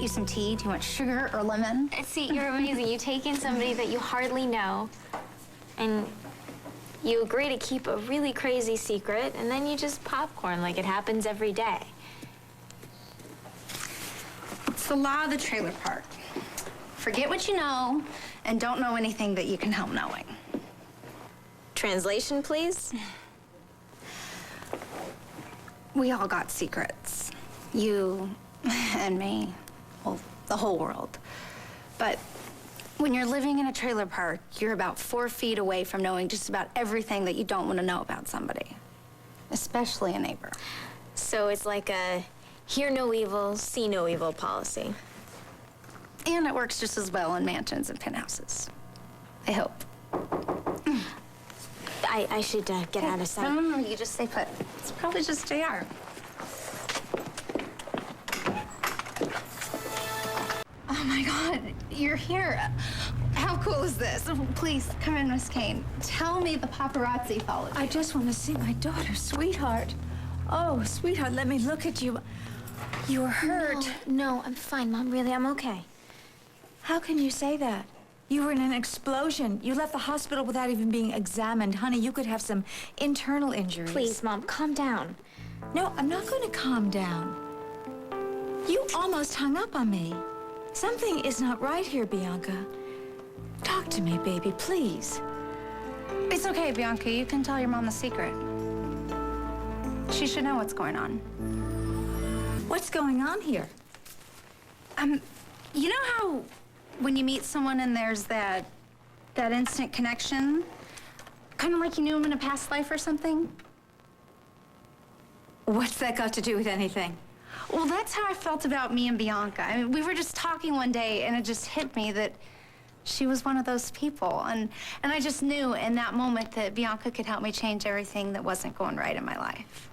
get you some tea? Do you want sugar or lemon? See, you're amazing. You take in somebody that you hardly know, and you agree to keep a really crazy secret, and then you just popcorn like it happens every day. It's the law of the trailer park. Forget what you know, and don't know anything that you can help knowing. Translation, please? We all got secrets. You and me, well, the whole world. But when you're living in a trailer park, you're about 4 feet away from knowing just about everything that you don't want to know about somebody, especially a neighbor. So it's like a hear no evil, see no evil policy. And it works just as well in mansions and penthouses. I hope. I should get out of sight. No, you just stay put. It's probably just JR. Oh my God, you're here. How cool is this? Please, come in, Miss Kane. Tell me the paparazzi followed you. I just want to see my daughter, sweetheart. Oh, sweetheart, let me look at you. You were hurt. No, I'm fine, Mom. Really, I'm okay. How can you say that? You were in an explosion. You left the hospital without even being examined. Honey, you could have some internal injuries. Please, Mom, calm down. No, I'm not going to calm down. You almost hung up on me. Something is not right here, Bianca. Talk to me, baby, please. It's okay, Bianca. You can tell your mom the secret. She should know what's going on. What's going on here? You know how when you meet someone and there's that instant connection? Kind of like you knew him in a past life or something? What's that got to do with anything? Well, that's how I felt about me and Bianca. I mean, we were just talking one day, and it just hit me that she was one of those people. And I just knew in that moment that Bianca could help me change everything that wasn't going right in my life.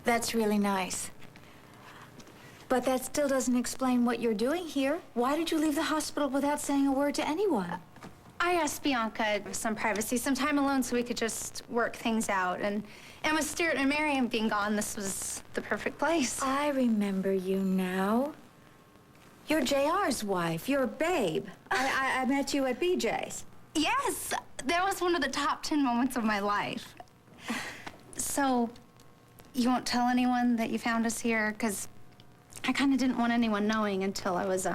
That's really nice. But that still doesn't explain what you're doing here. Why did you leave the hospital without saying a word to anyone? I asked Bianca for some privacy, some time alone so we could just work things out. And with Stuart and Miriam being gone, this was the perfect place. I remember you now. You're JR's wife. You're Babe. I met you at BJ's. Yes, that was one of the top 10 moments of my life. So, you won't tell anyone that you found us here? Because I kind of didn't want anyone knowing until I was,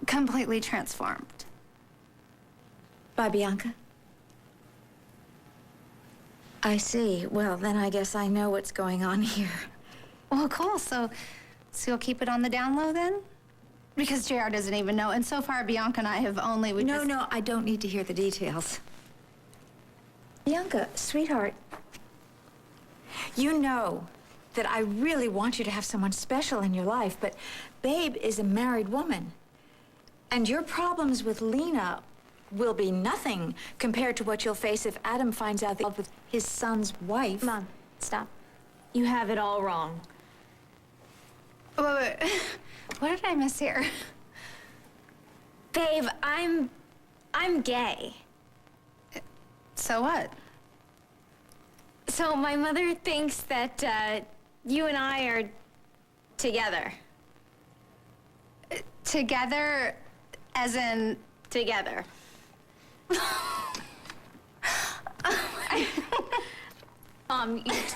completely transformed. By Bianca? I see. Well, then I guess I know what's going on here. Well, cool. So you'll keep it on the down low then? Because JR doesn't even know. And so far, Bianca and I have only... No, I don't need to hear the details. Bianca, sweetheart, you know that I really want you to have someone special in your life, but Babe is a married woman. And your problems with Lena will be nothing compared to what you'll face if Adam finds out that with his son's wife. Mom, stop. You have it all wrong. Wait. What did I miss here? Babe, I'm gay. So what? So my mother thinks that you and I are together. Together, as in... Together.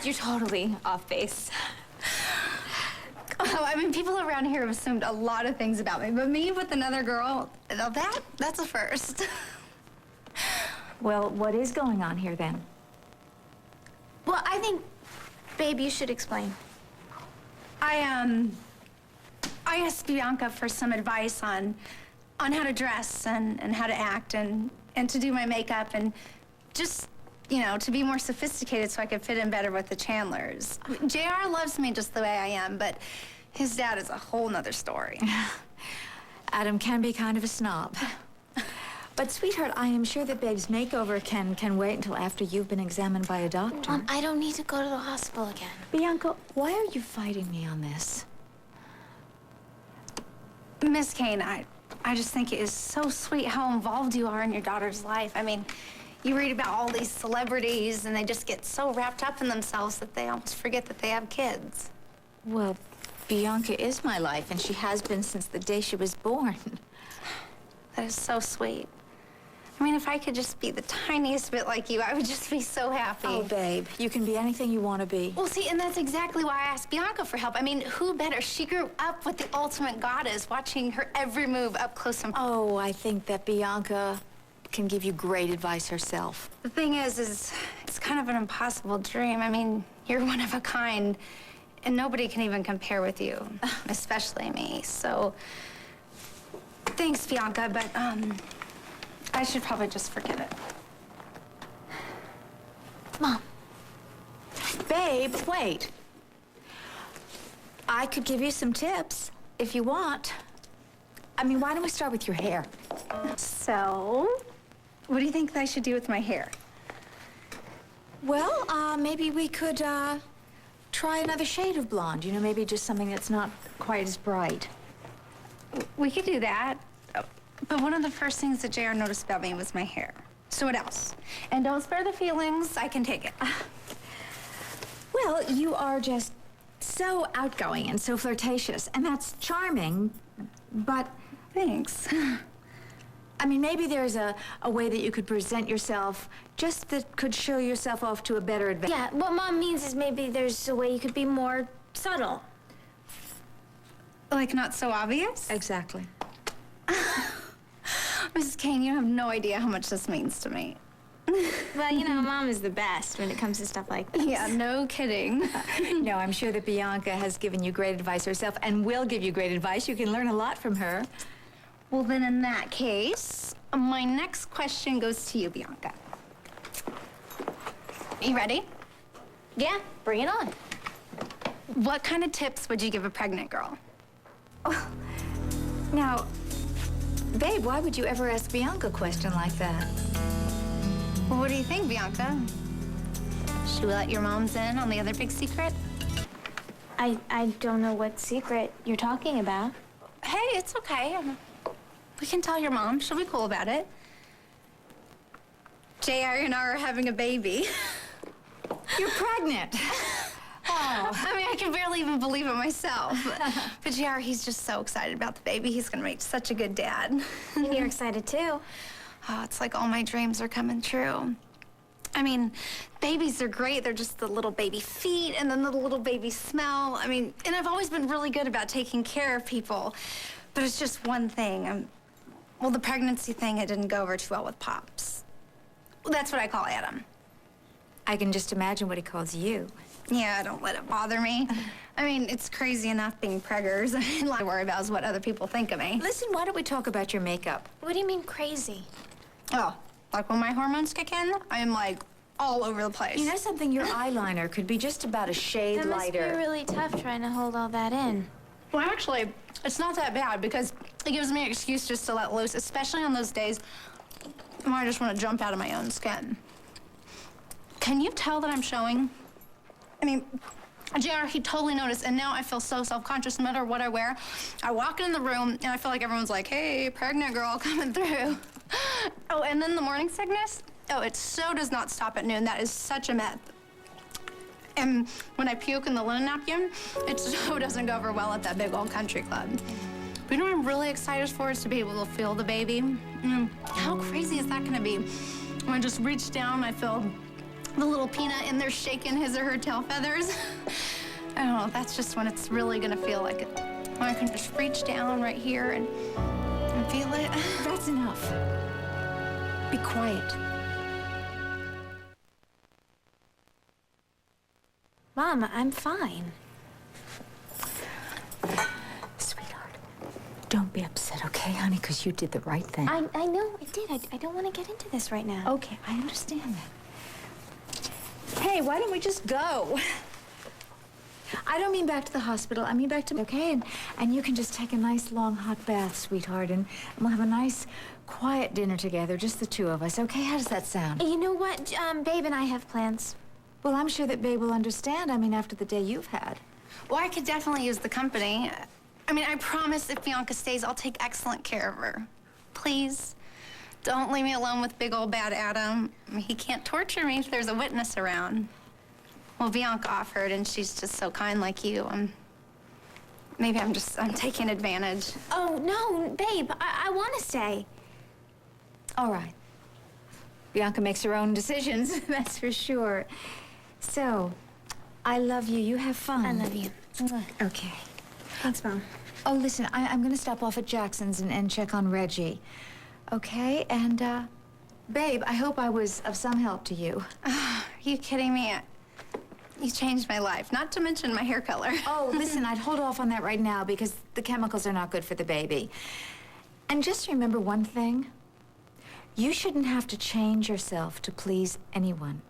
You're totally off base. Oh, I mean, people around here have assumed a lot of things about me, but me with another girl, that's a first. Well, what is going on here then? Well, I think, Babe, you should explain. I asked Bianca for some advice on how to dress and how to act and to do my makeup and just, you know, to be more sophisticated so I could fit in better with the Chandlers. JR loves me just the way I am, but his dad is a whole nother story. Adam can be kind of a snob. But, sweetheart, I am sure that Babe's makeover can wait until after you've been examined by a doctor. Mom, I don't need to go to the hospital again. Bianca, why are you fighting me on this? Miss Kane, I just think it is so sweet how involved you are in your daughter's life. I mean, you read about all these celebrities and they just get so wrapped up in themselves that they almost forget that they have kids. Well, Bianca is my life, and she has been since the day she was born. That is so sweet. I mean, if I could just be the tiniest bit like you, I would just be so happy. Oh, babe, you can be anything you want to be. Well, see, and that's exactly why I asked Bianca for help. I mean, who better? She grew up with the ultimate goddess, watching her every move up close and... Oh, I think that Bianca can give you great advice herself. The thing is it's kind of an impossible dream. I mean, you're one of a kind, and nobody can even compare with you, especially me. So, thanks, Bianca, but, I should probably just forget it. Mom. Babe, wait. I could give you some tips if you want. I mean, why don't we start with your hair? So, what do you think I should do with my hair? Well, maybe we could, try another shade of blonde. You know, maybe just something that's not quite as bright. We could do that. But one of the first things that JR noticed about me was my hair. So what else? And don't spare the feelings, I can take it. Well, you are just so outgoing and so flirtatious, and that's charming, but... Thanks. I mean, maybe there's a way that you could present yourself just that could show yourself off to a better advantage. Yeah, what Mom means is maybe there's a way you could be more subtle. Like, not so obvious? Exactly. Mrs. Kane, you have no idea how much this means to me. Well, you know, Mom is the best when it comes to stuff like this. Yeah, no kidding. No, I'm sure that Bianca has given you great advice herself and will give you great advice. You can learn a lot from her. Well, then in that case, my next question goes to you, Bianca. Are you ready? Yeah, bring it on. What kind of tips would you give a pregnant girl? Now, babe, why would you ever ask Bianca a question like that? Well, what do you think, Bianca? Should we let your moms in on the other big secret? I don't know what secret you're talking about. Hey, it's okay. We can tell your mom. She'll be cool about it. JR and I are having a baby. You're pregnant. Oh. I mean, I can barely even believe it myself. But JR, he's just so excited about the baby. He's gonna make such a good dad. And you're excited too. Oh, it's like all my dreams are coming true. I mean, babies are great. They're just the little baby feet and then the little baby smell. I mean, and I've always been really good about taking care of people. But it's just one thing. Well, the pregnancy thing, it didn't go over too well with Pops. Well, that's what I call Adam. I can just imagine what he calls you. Yeah, don't let it bother me. I mean, it's crazy enough being preggers. All I worry about is what other people think of me. Listen, why don't we talk about your makeup? What do you mean crazy? Oh, like when my hormones kick in, I'm like all over the place. You know something? Your eyeliner could be just about a shade That must lighter. be really tough trying to hold all that in. Well, actually, it's not that bad because it gives me an excuse just to let loose, especially on those days when I just want to jump out of my own skin. Can you tell that I'm showing? I mean, JR, he totally noticed, and now I feel so self-conscious no matter what I wear. I walk in the room, and I feel like everyone's like, hey, pregnant girl coming through. Oh, and then the morning sickness? Oh, it so does not stop at noon. That is such a myth. And when I puke in the linen napkin, it so doesn't go over well at that big old country club. But you know what I'm really excited for is to be able to feel the baby. How crazy is that gonna be? When I just reach down, I feel the little peanut in there shaking his or her tail feathers. I don't know, that's just when it's really gonna feel like it. When I can just reach down right here and feel it. That's enough. Be quiet. Mom, I'm fine. Sweetheart, don't be upset, okay, honey, because you did the right thing. I know I did. I don't want to get into this right now. Okay, I understand that. Hey, why don't we just go? I don't mean back to the hospital. I mean back to, okay? And you can just take a nice long hot bath, sweetheart, and we'll have a nice quiet dinner together, just the two of us, okay? How does that sound? You know what? Babe and I have plans. Well, I'm sure that Babe will understand, I mean, after the day you've had. Well, I could definitely use the company. I mean, I promise if Bianca stays, I'll take excellent care of her. Please, don't leave me alone with big old bad Adam. I mean, he can't torture me if there's a witness around. Well, Bianca offered, and she's just so kind like you. maybe I'm taking advantage. Oh, no, babe, I want to stay. All right. Bianca makes her own decisions, that's for sure. So, I love you. You have fun. I love you. Okay. Thanks, Mom. Oh, listen, I'm going to stop off at Jackson's and check on Reggie. Okay? And, babe, I hope I was of some help to you. Are you kidding me? You changed my life, not to mention my hair color. Oh, listen, I'd hold off on that right now because the chemicals are not good for the baby. And just remember one thing. You shouldn't have to change yourself to please anyone.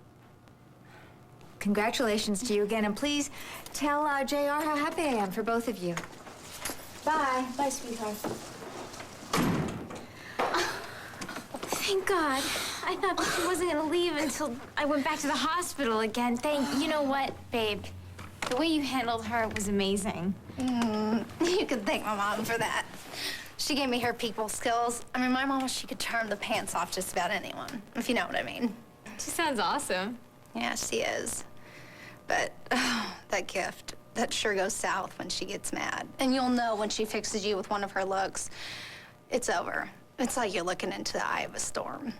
Congratulations to you again, and please tell JR how happy I am for both of you. Bye. Bye, sweetheart. Thank God. I thought she wasn't gonna leave until I went back to the hospital again. You know what, babe? The way you handled her was amazing. You can thank my mom for that. She gave me her people skills. I mean, my mama, she could turn the pants off just about anyone, if you know what I mean. She sounds awesome. Yeah, she is. But that gift, that sure goes south when she gets mad. And you'll know when she fixes you with one of her looks. It's over. It's like you're looking into the eye of a storm.